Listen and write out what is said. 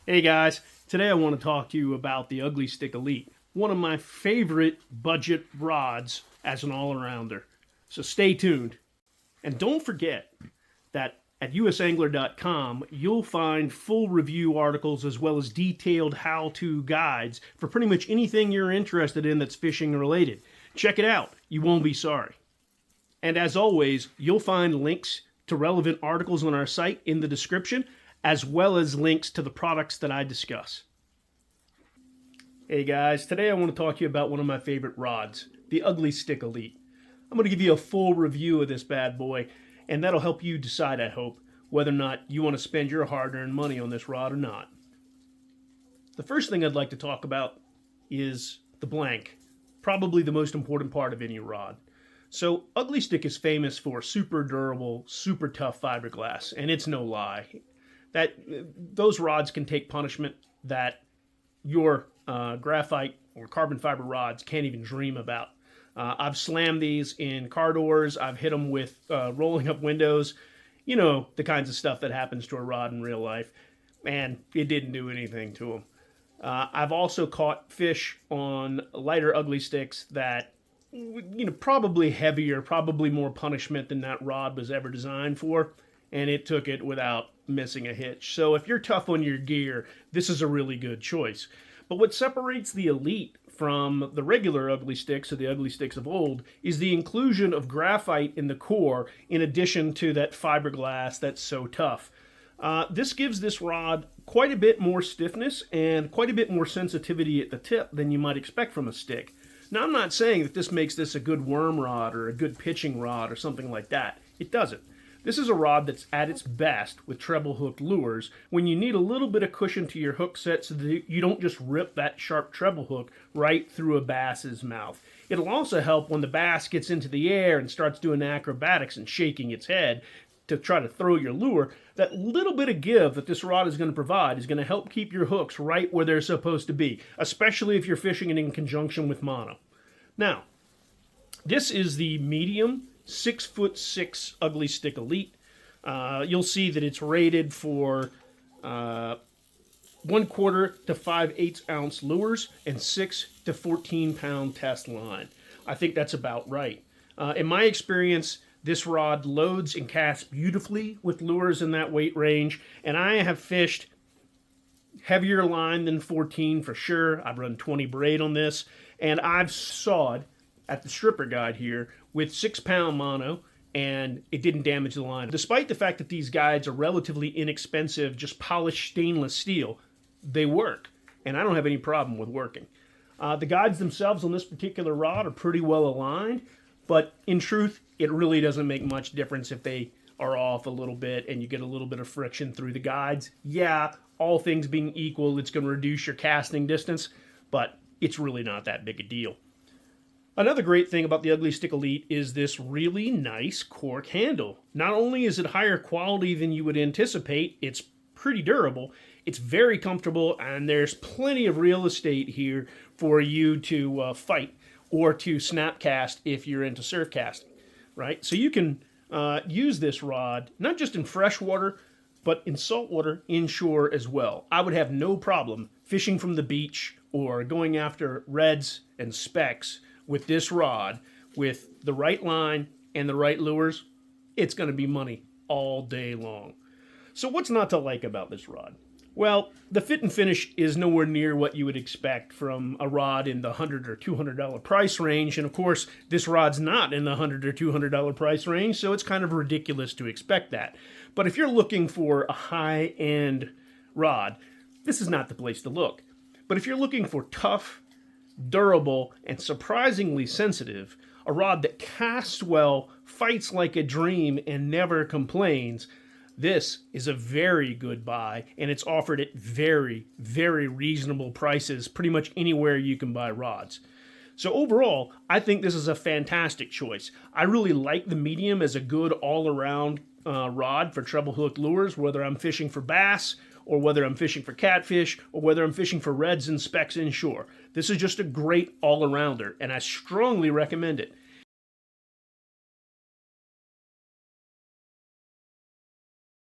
Hey guys, today I want to talk to you about the Ugly Stik Elite, one of my favorite budget rods as an all-arounder. So stay tuned. And don't forget that at usangler.com you'll find full review articles as well as detailed how-to guides for pretty much anything you're interested in that's fishing related. Check it out, you won't be sorry. And as always, you'll find links to relevant articles on our site in the description, as well as links to the products that I discuss. Hey guys, today I want to talk to you about one of my favorite rods, the Ugly Stik Elite. I'm going to give you a full review of this bad boy, and that'll help you decide, I hope, whether or not you want to spend your hard-earned money on this rod or not. The first thing I'd like to talk about is the blank, probably the most important part of any rod. So Ugly Stik is famous for super durable, super tough fiberglass, and it's no lie. Those rods can take punishment that your graphite or carbon fiber rods can't even dream about. I've slammed these in car doors. I've hit them with rolling up windows. You know, the kinds of stuff that happens to a rod in real life. And it didn't do anything to them. I've also caught fish on lighter Ugly Stiks that, probably heavier, probably more punishment than that rod was ever designed for. And it took it without missing a hitch. So if you're tough on your gear, this is a really good choice. But what separates the Elite from the regular Ugly Stiks, or the Ugly Stiks of old, is the inclusion of graphite in the core in addition to that fiberglass that's so tough. This gives this rod quite a bit more stiffness and quite a bit more sensitivity at the tip than you might expect from a stick. Now, I'm not saying that this makes this a good worm rod or a good pitching rod or something like that. It doesn't. This is a rod that's at its best with treble hooked lures when you need a little bit of cushion to your hook set so that you don't just rip that sharp treble hook right through a bass's mouth. It'll also help when the bass gets into the air and starts doing acrobatics and shaking its head to try to throw your lure. That little bit of give that this rod is going to provide is going to help keep your hooks right where they're supposed to be, especially if you're fishing it in conjunction with mono. Now, this is the medium 6'6" Ugly Stik Elite. You'll see that it's rated for 1/4 to 5/8 ounce lures and 6 to 14 pound test line. I think that's about right. In my experience, this rod loads and casts beautifully with lures in that weight range, and I have fished heavier line than 14 for sure. I've run 20 braid on this, and I've sawed at the stripper guide here with 6-pound mono, and it didn't damage the line. Despite the fact that these guides are relatively inexpensive, just polished stainless steel, they work, and I don't have any problem with working. The guides themselves on this particular rod are pretty well aligned, but in truth, it really doesn't make much difference if they are off a little bit and you get a little bit of friction through the guides. Yeah, all things being equal, it's going to reduce your casting distance, but it's really not that big a deal. Another great thing about the Ugly Stik Elite is this really nice cork handle. Not only is it higher quality than you would anticipate, it's pretty durable, it's very comfortable, and there's plenty of real estate here for you to fight or to snap cast if you're into surf casting, right? So you can use this rod not just in freshwater, but in saltwater inshore as well. I would have no problem fishing from the beach or going after reds and specks with this rod, with the right line and the right lures. It's going to be money all day long. So what's not to like about this rod? Well, the fit and finish is nowhere near what you would expect from a rod in the $100 or $200 price range, and of course, this rod's not in the $100 or $200 price range, so it's kind of ridiculous to expect that. But if you're looking for a high-end rod, this is not the place to look. But if you're looking for tough, durable, and surprisingly sensitive, a rod that casts well, fights like a dream, and never complains, this is a very good buy, and it's offered at very, very reasonable prices pretty much anywhere you can buy rods. So overall, I think this is a fantastic choice. I really like the medium as a good all-around rod for treble hook lures, whether I'm fishing for bass, or whether I'm fishing for catfish, or whether I'm fishing for reds and specks inshore. This is just a great all-arounder, and I strongly recommend it.